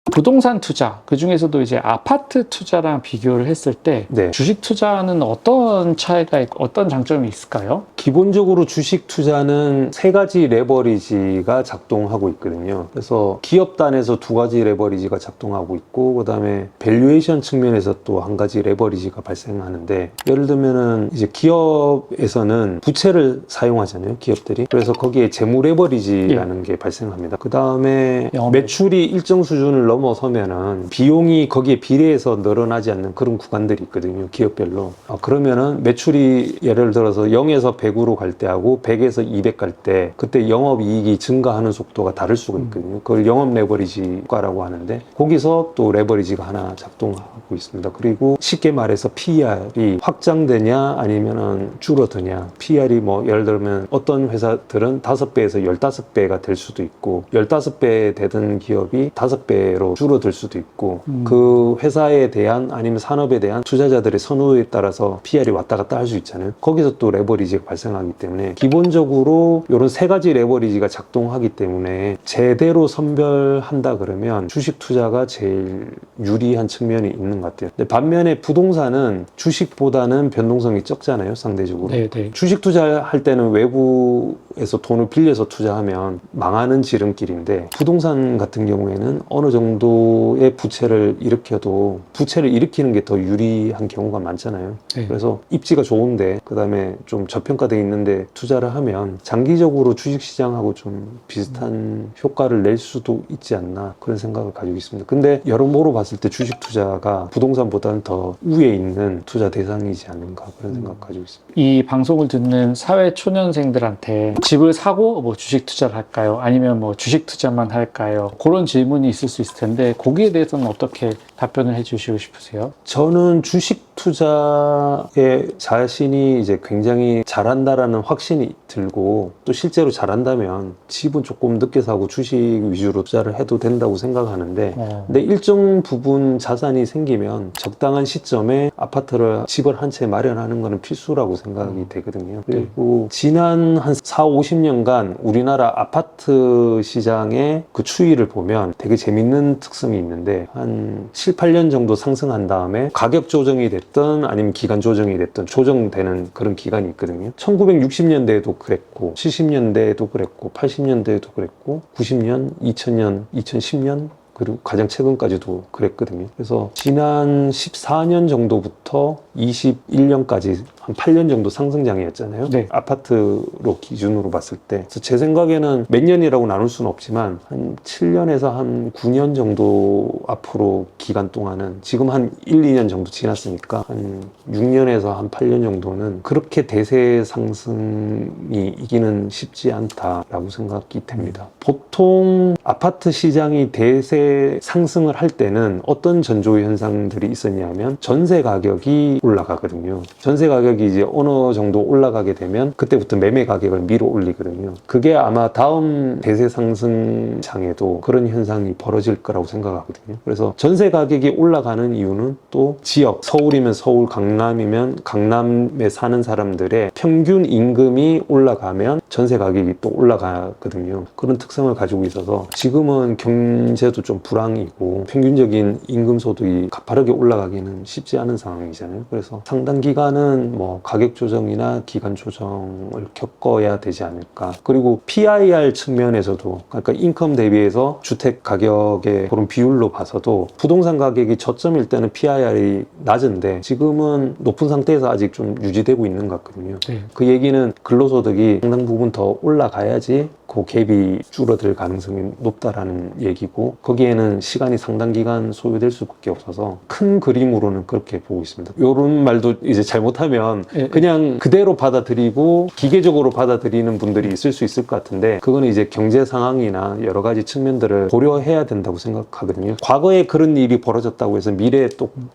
부동산 투자, 그 중에서도 이제 아파트 투자랑 비교를 했을 때 네. 주식 투자는 어떤 차이가 있고 어떤 장점이 있을까요? 기본적으로 주식 투자는 세 가지 레버리지가 작동하고 있거든요. 그래서 기업 단에서 두 가지 레버리지가 작동하고 있고 그다음에 밸류에이션 측면에서 또 한 가지 레버리지가 발생하는데 예를 들면은 이제 기업에서는 부채를 사용하잖아요. 기업들이. 그래서 거기에 재무 레버리지라는 게 발생합니다. 그다음에 매출이 일정 수준을 넘어서면은 비용이 거기에 비례해서 늘어나지 않는 그런 구간들이 있거든요. 기업별로. 그러면은 매출이 예를 들어서 0에서 100으로 갈 때하고 100에서 200 갈 때 그때 영업이익이 증가하는 속도가 다를 수가 있거든요. 그걸 영업 레버리지과라고 하는데 거기서 또 레버리지가 하나 작동하고 있습니다. 그리고 쉽게 말해서 PER이 확장되냐 아니면은 줄어드냐. PER이 뭐 예를 들면 어떤 회사들은 5배에서 15배가 될 수도 있고 15배 되던 기업이 5배로 줄어들 수도 있고 그 회사에 대한 아니면 산업에 대한 투자자들의 선호에 따라서 PER이 왔다 갔다 할 수 있잖아요. 거기서 또 레버리지가 발생하기 때문에 기본적으로 이런 세 가지 레버리지가 작동하기 때문에 제대로 선별한다 그러면 주식 투자가 제일 유리한 측면이 있는 것 같아요. 근데 반면에 부동산은 주식보다는 변동성이 적잖아요. 상대적으로. 네네. 주식 투자할 때는 외부에서 돈을 빌려서 투자하면 망하는 지름길인데 부동산 같은 경우에는 어느 정도의 부채를 일으켜도 부채를 일으키는 게 더 유리한 경우가 많잖아요. 네. 그래서 입지가 좋은데 그 다음에 좀 저평가되어 있는데 투자를 하면 장기적으로 주식시장하고 좀 비슷한 효과를 낼 수도 있지 않나 그런 생각을 가지고 있습니다. 근데 여러모로 봤을 때 주식 투자가 부동산보다는 더 위에 있는 투자 대상이지 않는가 그런 생각 가지고 있습니다. 이 방송을 듣는 사회 초년생들한테 집을 사고 뭐 주식 투자를 할까요? 아니면 뭐 주식 투자만 할까요? 그런 질문이 있을 수 있을 텐데 거기에 대해서는 어떻게 답변을 해주시고 싶으세요? 저는 주식 투자에 자신이 이제 굉장히 잘한다라는 확신이 들고 또 실제로 잘한다면 집은 조금 늦게 사고 주식 위주로 투자를 해도 된다고 생각하는데 근데 일정 부분 자산이 생기면 적당한 시점에 아파트를 집을 한 채 마련하는 것은 필수라고 생각이 되거든요. 그리고 지난 한 4, 50년간 우리나라 아파트 시장의 그 추이를 보면 되게 재밌는 특성이 있는데 한 7, 8년 정도 상승한 다음에 가격 조정이 됐든 아니면 기간 조정이 됐든 조정되는 그런 기간이 있거든요. 1960년대에도 그랬고 70년대에도 그랬고 80년대에도 그랬고 90년, 2000년, 2010년 그리고 가장 최근까지도 그랬거든요. 그래서 지난 14년 정도부터 21년까지 한 8년 정도 상승장이었잖아요. 네. 아파트로 기준으로 봤을 때. 그래서 제 생각에는 몇 년이라고 나눌 수는 없지만 한 7년에서 한 9년 정도 앞으로 기간 동안은 지금 한 1, 2년 정도 지났으니까 한 6년에서 한 8년 정도는 그렇게 대세 상승이 이기는 쉽지 않다라고 생각이 됩니다. 보통 아파트 시장이 대세 상승을 할 때는 어떤 전조 현상들이 있었냐면 전세 가격이 올라가거든요. 전세 가격이 이제 어느 정도 올라가게 되면 그때부터 매매 가격을 밀어 올리거든요. 그게 아마 다음 대세 상승장에도 그런 현상이 벌어질 거라고 생각하거든요. 그래서 전세 가격이 올라가는 이유는 또 지역, 서울이면 서울, 강남이면 강남에 사는 사람들의 평균 임금이 올라가면 전세 가격이 또 올라가거든요. 그런 특성을 가지고 있어서 지금은 경제도 좀 불황이고 평균적인 임금 소득이 가파르게 올라가기는 쉽지 않은 상황이잖아요. 그래서 상당 기간은 뭐 가격 조정이나 기간 조정을 겪어야 되지 않을까. 그리고 PIR 측면에서도 그러니까 인컴 대비해서 주택 가격의 그런 비율로 봐서도 부동산 가격이 저점일 때는 PIR이 낮은데 지금은 높은 상태에서 아직 좀 유지되고 있는 것 같거든요. 네. 그 얘기는 근로소득이 상당 부분 더 올라가야지 그 갭이 줄어들 가능성이 높다라는 얘기고 거기에는 시간이 상당 기간 소요될 수밖에 없어서 큰 그림으로는 그렇게 보고 있습니다. 이런 말도 이제 잘못하면 그냥 그대로 받아들이고 기계적으로 받아들이는 분들이 있을 수 있을 것 같은데 그거는 이제 경제 상황이나 여러 가지 측면들을 고려해야 된다고 생각하거든요. 과거에 그런 일이 벌어졌다고 해서 미래에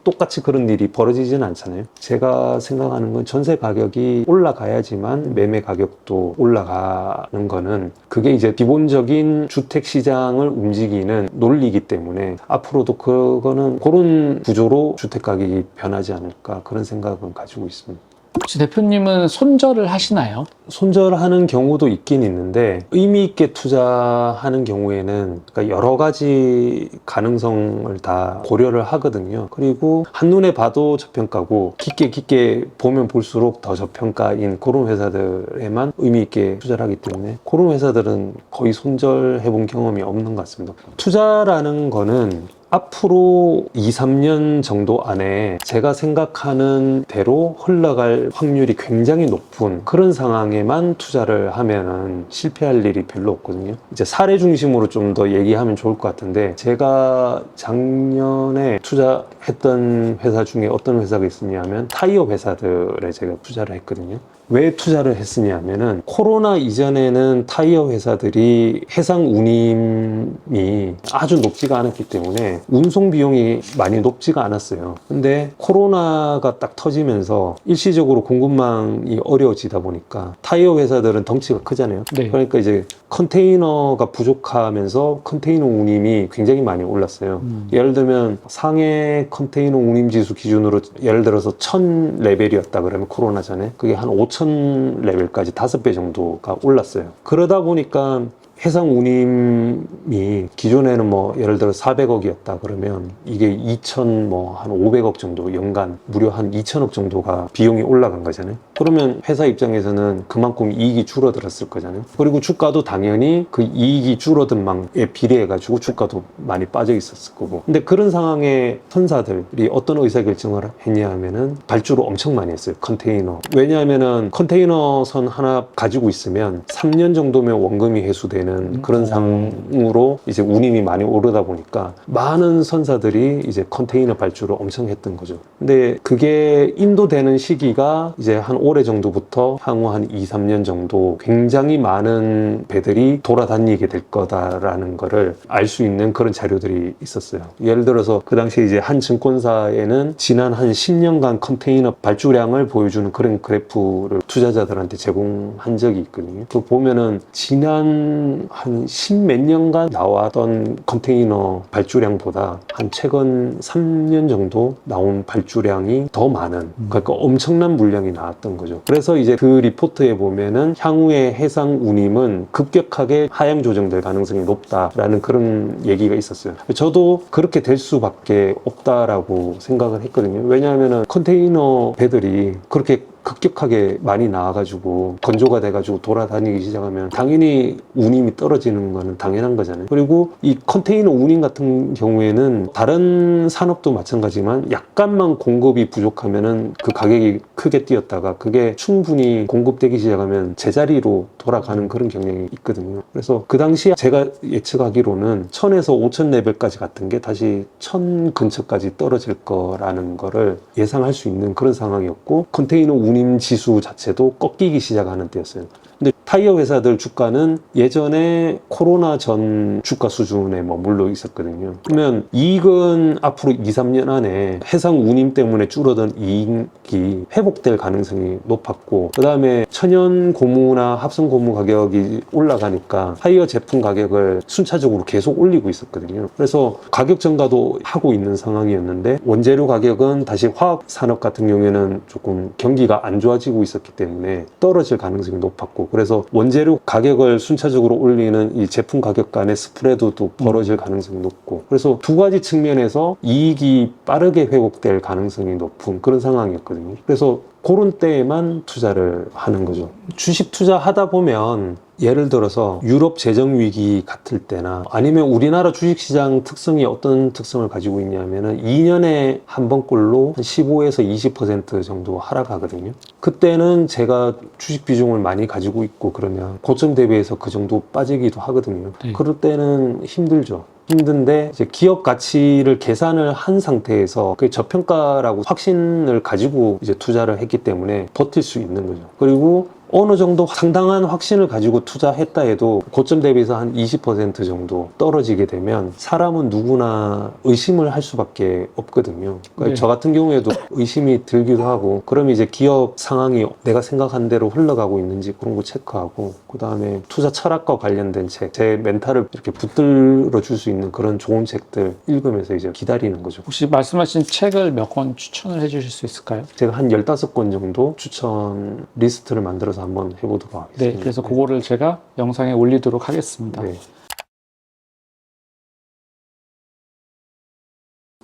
똑같이 그런 일이 벌어지지는 않잖아요. 제가 생각하는 건 전세 가격이 올라가야지만 매매 가격도 올라가는 거는 그게 이제 기본적인 주택 시장을 움직이는 논리이기 때문에 앞으로도 그거는 그런 구조로 주택 가격이 변하지 않을까 그런 생각은 가지고 있습니다. 혹시 대표님은 손절을 하시나요? 손절하는 경우도 있긴 있는데 의미 있게 투자하는 경우에는 그러니까 여러 가지 가능성을 다 고려를 하거든요. 그리고 한눈에 봐도 저평가고 깊게 보면 볼수록 더 저평가인 그런 회사들에만 의미 있게 투자를 하기 때문에 그런 회사들은 거의 손절해 본 경험이 없는 것 같습니다. 투자라는 거는 앞으로 2, 3년 정도 안에 제가 생각하는 대로 흘러갈 확률이 굉장히 높은 그런 상황에만 투자를 하면은 실패할 일이 별로 없거든요. 이제 사례 중심으로 좀 더 얘기하면 좋을 것 같은데 제가 작년에 투자했던 회사 중에 어떤 회사가 있었냐면 타이어 회사들에 제가 투자를 했거든요. 왜 투자를 했으냐면은 코로나 이전에는 타이어 회사들이 해상 운임이 아주 높지가 않았기 때문에 운송 비용이 많이 높지가 않았어요. 근데 코로나가 딱 터지면서 일시적으로 공급망이 어려워지다 보니까 타이어 회사들은 덩치가 크잖아요. 네. 그러니까 이제 컨테이너가 부족하면서 컨테이너 운임이 굉장히 많이 올랐어요. 예를 들면 상해 컨테이너 운임 지수 기준으로 예를 들어서 1000 레벨이었다 그러면 코로나 전에 그게 한 5000 레벨까지 5배 정도가 올랐어요. 그러다 보니까 해상 운임이 기존에는 뭐 예를 들어 400억이었다 그러면 이게 2000 뭐 한 500억 정도 연간 무려 한 2000억 정도가 비용이 올라간 거잖아요. 그러면 회사 입장에서는 그만큼 이익이 줄어들었을 거잖아요. 그리고 주가도 당연히 그 이익이 줄어든 망에 비례해 가지고 주가도 많이 빠져 있었을 거고. 근데 그런 상황에 선사들이 어떤 의사결정을 했냐 하면은 발주를 엄청 많이 했어요. 컨테이너. 왜냐하면은 컨테이너 선 하나 가지고 있으면 3년 정도면 원금이 회수되는 그런 상으로 이제 운임이 많이 오르다 보니까 많은 선사들이 이제 컨테이너 발주를 엄청 했던 거죠. 근데 그게 인도되는 시기가 이제 한 올해 정도부터 향후 한 2, 3년 정도 굉장히 많은 배들이 돌아다니게 될 거다라는 거를 알 수 있는 그런 자료들이 있었어요. 예를 들어서 그 당시에 이제 한 증권사에는 지난 한 10년간 컨테이너 발주량을 보여주는 그런 그래프를 투자자들한테 제공한 적이 있거든요. 그 보면은 지난 한 10몇 년간 나왔던 컨테이너 발주량보다 한 최근 3년 정도 나온 발주량이 더 많은, 그러니까 엄청난 물량이 나왔던 거죠. 그래서 이제 그 리포트에 보면은 향후에 해상 운임은 급격하게 하향 조정될 가능성이 높다라는 그런 얘기가 있었어요. 저도 그렇게 될 수밖에 없다라고 생각을 했거든요. 왜냐하면은 컨테이너 배들이 그렇게 급격하게 많이 나와가지고 건조가 돼가지고 돌아다니기 시작하면 당연히 운임이 떨어지는 거는 당연한 거잖아요. 그리고 이 컨테이너 운임 같은 경우에는 다른 산업도 마찬가지지만 약간만 공급이 부족하면은 그 가격이 크게 뛰었다가 그게 충분히 공급되기 시작하면 제자리로 돌아가는 그런 경향이 있거든요. 그래서 그 당시에 제가 예측하기로는 1000에서 5000 레벨까지 같은 게 다시 1000 근처까지 떨어질 거라는 거를 예상할 수 있는 그런 상황이었고, 컨테이너 운임 지수 자체도 꺾이기 시작하는 때였어요. 근데 타이어 회사들 주가는 예전에 코로나 전 주가 수준에 머물러 있었거든요. 그러면 이익은 앞으로 2, 3년 안에 해상 운임 때문에 줄어든 이익이 회복될 가능성이 높았고, 그 다음에 천연 고무나 합성 고무 가격이 올라가니까 타이어 제품 가격을 순차적으로 계속 올리고 있었거든요. 그래서 가격 증가도 하고 있는 상황이었는데, 원재료 가격은 다시 화학 산업 같은 경우에는 조금 경기가 안 좋아지고 있었기 때문에 떨어질 가능성이 높았고, 그래서 원재료 가격을 순차적으로 올리는 이 제품 가격 간의 스프레드도 벌어질 가능성이 높고, 그래서 두 가지 측면에서 이익이 빠르게 회복될 가능성이 높은 그런 상황이었거든요. 그래서 그런 때에만 투자를 하는 거죠. 주식 투자하다 보면 예를 들어서 유럽 재정 위기 같을 때나 아니면 우리나라 주식시장 특성이 어떤 특성을 가지고 있냐면은 2년에 한 번꼴로 한 15에서 20% 정도 하락하거든요. 그때는 제가 주식 비중을 많이 가지고 있고 그러면 고점 대비해서 그 정도 빠지기도 하거든요. 그럴 때는 힘들죠. 힘든데 이제 기업 가치를 계산을 한 상태에서 그 저평가라고 확신을 가지고 이제 투자를 했기 때문에 버틸 수 있는 거죠. 그리고 어느 정도 상당한 확신을 가지고 투자했다 해도 고점 대비해서 한 20% 정도 떨어지게 되면 사람은 누구나 의심을 할 수밖에 없거든요. 그러니까 네. 저 같은 경우에도 의심이 들기도 하고, 그럼 이제 기업 상황이 내가 생각한 대로 흘러가고 있는지 그런 거 체크하고, 그 다음에 투자 철학과 관련된 책, 제 멘탈을 이렇게 붙들어 줄 수 있는 그런 좋은 책들 읽으면서 이제 기다리는 거죠. 혹시 말씀하신 책을 몇 권 추천을 해주실 수 있을까요? 제가 한 15권 정도 추천 리스트를 만들어서 한번 해보도록 하겠습니다. 네, 그래서 그거를 제가 영상에 올리도록 하겠습니다. 네.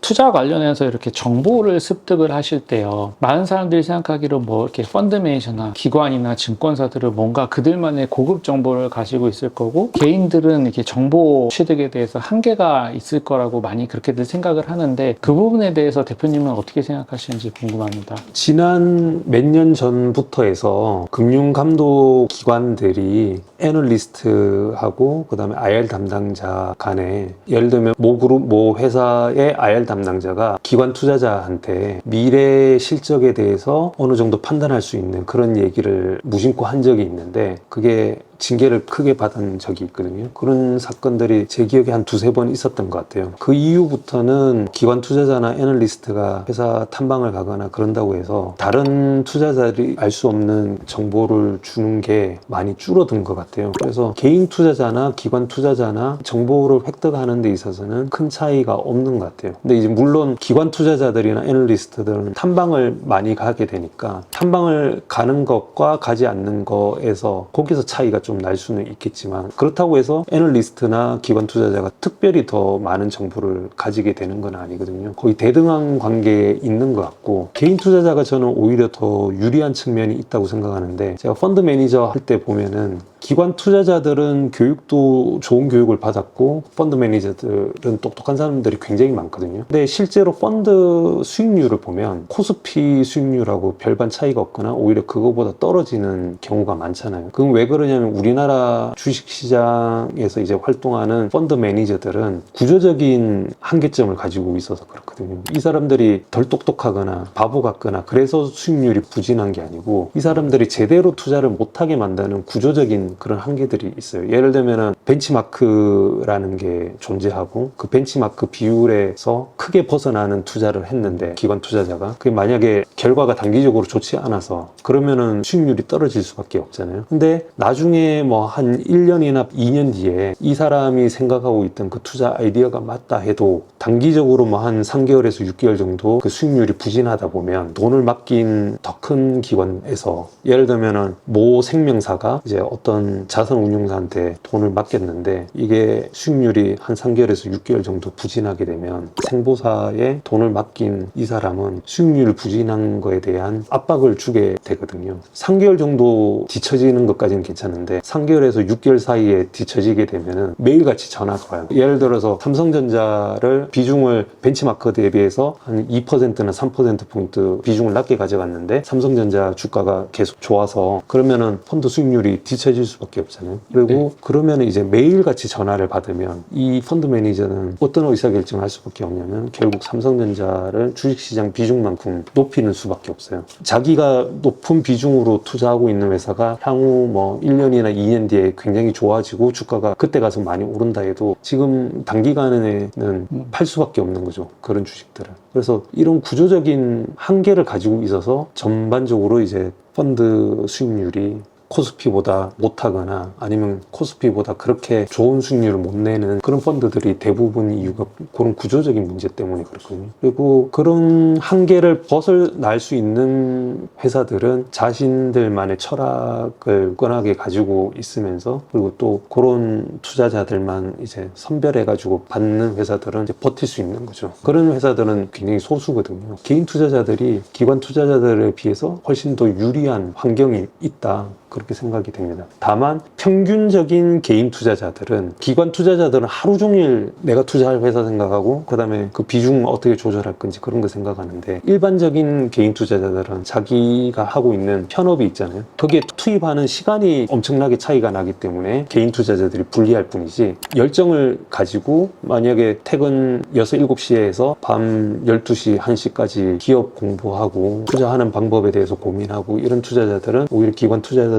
투자 관련해서 이렇게 정보를 습득을 하실 때요, 많은 사람들이 생각하기로 뭐 이렇게 펀드 매니저나 기관이나 증권사들은 뭔가 그들만의 고급 정보를 가지고 있을 거고, 개인들은 이렇게 정보 취득에 대해서 한계가 있을 거라고 많이 그렇게들 생각을 하는데, 그 부분에 대해서 대표님은 어떻게 생각하시는지 궁금합니다. 지난 몇 년 전부터 해서 금융감독 기관들이 애널리스트하고 그 다음에 IR 담당자 간에, 예를 들면 모 그룹, 모 회사의 IR 담당자가 기관 투자자한테 미래 실적에 대해서 어느 정도 판단할 수 있는 그런 얘기를 무심코 한 적이 있는데, 그게 징계를 크게 받은 적이 있거든요. 그런 사건들이 제 기억에 한 두세 번 있었던 것 같아요. 그 이후부터는 기관 투자자나 애널리스트가 회사 탐방을 가거나 그런다고 해서 다른 투자자들이 알 수 없는 정보를 주는 게 많이 줄어든 것 같아요. 그래서 개인 투자자나 기관 투자자나 정보를 획득하는 데 있어서는 큰 차이가 없는 것 같아요. 근데 이제 물론 기관 투자자들이나 애널리스트들은 탐방을 많이 가게 되니까 탐방을 가는 것과 가지 않는 거에서 거기서 차이가 좀 날 수는 있겠지만, 그렇다고 해서 애널리스트나 기관 투자자가 특별히 더 많은 정보를 가지게 되는 건 아니거든요. 거의 대등한 관계에 있는 것 같고, 개인 투자자가 저는 오히려 더 유리한 측면이 있다고 생각하는데, 제가 펀드 매니저 할 때 보면은 기관 투자자들은 교육도 좋은 교육을 받았고 펀드 매니저들은 똑똑한 사람들이 굉장히 많거든요. 근데 실제로 펀드 수익률을 보면 코스피 수익률하고 별반 차이가 없거나 오히려 그거보다 떨어지는 경우가 많잖아요. 그럼 왜 그러냐면 우리나라 주식시장에서 이제 활동하는 펀드 매니저들은 구조적인 한계점을 가지고 있어서 그렇거든요. 이 사람들이 덜 똑똑하거나 바보 같거나 그래서 수익률이 부진한 게 아니고, 이 사람들이 제대로 투자를 못하게 만드는 구조적인 그런 한계들이 있어요. 예를 들면은 벤치마크라는 게 존재하고, 그 벤치마크 비율에서 크게 벗어나는 투자를 했는데 기관 투자자가 그게 만약에 결과가 단기적으로 좋지 않아서 그러면은 수익률이 떨어질 수밖에 없잖아요. 근데 나중에 나중에 뭐 한 1년이나 2년 뒤에 이 사람이 생각하고 있던 그 투자 아이디어가 맞다 해도 단기적으로 뭐 한 3개월에서 6개월 정도 그 수익률이 부진하다 보면 돈을 맡긴 더 큰 기관에서 예를 들면은 모 생명사가 이제 어떤 자산 운용사한테 돈을 맡겼는데 이게 수익률이 한 3개월에서 6개월 정도 부진하게 되면 생보사에 돈을 맡긴 이 사람은 수익률 부진한 거에 대한 압박을 주게 되거든요. 3개월 정도 뒤처지는 것까지는 괜찮은데 3개월에서 6개월 사이에 뒤처지게 되면은 매일같이 전화가 와요. 예를 들어서 삼성전자를 비중을 벤치마크 대비해서 한 2%나 3%포인트 비중을 낮게 가져갔는데 삼성전자 주가가 계속 좋아서 그러면은 펀드 수익률이 뒤처질 수밖에 없잖아요. 그리고 그러면은 이제 매일같이 전화를 받으면 이 펀드 매니저는 어떤 의사결정을 할 수밖에 없냐면 결국 삼성전자를 주식시장 비중만큼 높이는 수밖에 없어요. 자기가 높은 비중으로 투자하고 있는 회사가 향후 뭐 1년이나 2년 뒤에 굉장히 좋아지고 주가가 그때 가서 많이 오른다 해도 지금 단기간에는 팔 수밖에 없는 거죠. 그런 주식들을. 그래서 이런 구조적인 한계를 가지고 있어서 전반적으로 이제 펀드 수익률이 코스피보다 못하거나 아니면 코스피보다 그렇게 좋은 수익률을 못 내는 그런 펀드들이 대부분 이유가 그런 구조적인 문제 때문에 그렇거든요. 그리고 그런 한계를 벗어날 수 있는 회사들은 자신들만의 철학을 끈하게 가지고 있으면서 그리고 또 그런 투자자들만 이제 선별해가지고 받는 회사들은 이제 버틸 수 있는 거죠. 그런 회사들은 굉장히 소수거든요. 개인 투자자들이 기관 투자자들에 비해서 훨씬 더 유리한 환경이 있다. 그렇게 생각이 됩니다. 다만 평균적인 개인 투자자들은 기관 투자자들은 하루 종일 내가 투자할 회사 생각하고 그 다음에 그 비중 어떻게 조절할 건지 그런 거 생각하는데 일반적인 개인 투자자들은 자기가 하고 있는 현업이 있잖아요. 거기에 투입하는 시간이 엄청나게 차이가 나기 때문에 개인 투자자들이 불리할 뿐이지 열정을 가지고 만약에 퇴근 6, 7시에 해서 밤 12시, 1시까지 기업 공부하고 투자하는 방법에 대해서 고민하고 이런 투자자들은 오히려 기관 투자자들보다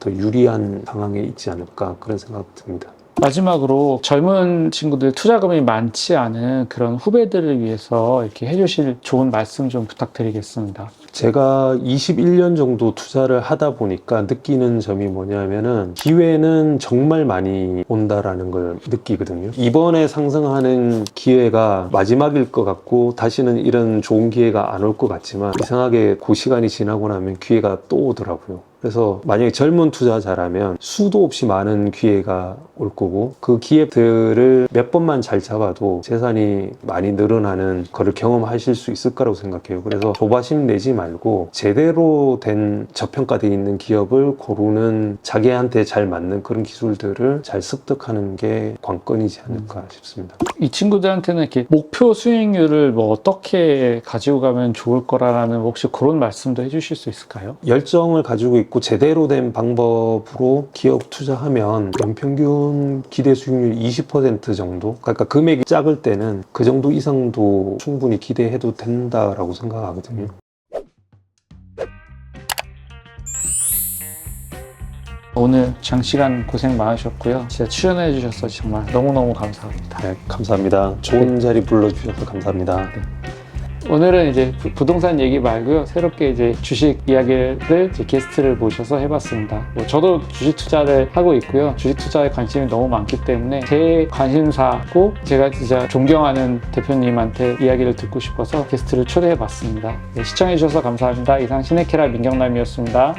더 유리한 상황에 있지 않을까 그런 생각 듭니다. 마지막으로 젊은 친구들 투자금이 많지 않은 그런 후배들을 위해서 이렇게 해주실 좋은 말씀 좀 부탁드리겠습니다. 제가 21년 정도 투자를 하다 보니까 느끼는 점이 뭐냐면은 기회는 정말 많이 온다라는 걸 느끼거든요. 이번에 상승하는 기회가 마지막일 것 같고 다시는 이런 좋은 기회가 안 올 것 같지만 이상하게 그 시간이 지나고 나면 기회가 또 오더라고요. 그래서 만약에 젊은 투자자라면 수도 없이 많은 기회가 올 거고 그 기회들을 몇 번만 잘 잡아도 재산이 많이 늘어나는 거를 경험하실 수 있을 거라고 생각해요. 그래서 조바심 내지 말고 제대로 된 저평가되어 있는 기업을 고르는 자기한테 잘 맞는 그런 기술들을 잘 습득하는 게 관건이지 않을까 싶습니다. 이 친구들한테는 이렇게 목표 수익률을 뭐 어떻게 가지고 가면 좋을 거라는 혹시 그런 말씀도 해주실 수 있을까요? 열정을 가지고 있고 제대로 된 방법으로 기업 투자하면 연평균 기대 수익률 20% 정도? 그러니까 금액이 작을 때는 그 정도 이상도 충분히 기대해도 된다라고 생각하거든요. 오늘 장시간 고생 많으셨고요. 진짜 출연해 주셔서 정말 너무너무 감사합니다. 네, 감사합니다. 좋은 자리 불러주셔서 감사합니다. 오늘은 이제 부동산 얘기 말고요. 새롭게 이제 주식 이야기를 이제 게스트를 모셔서 해봤습니다. 뭐 저도 주식 투자를 하고 있고요. 주식 투자에 관심이 너무 많기 때문에 제 관심사고 제가 진짜 존경하는 대표님한테 이야기를 듣고 싶어서 게스트를 초대해봤습니다. 네, 시청해주셔서 감사합니다. 이상 시네케라 민경남이었습니다.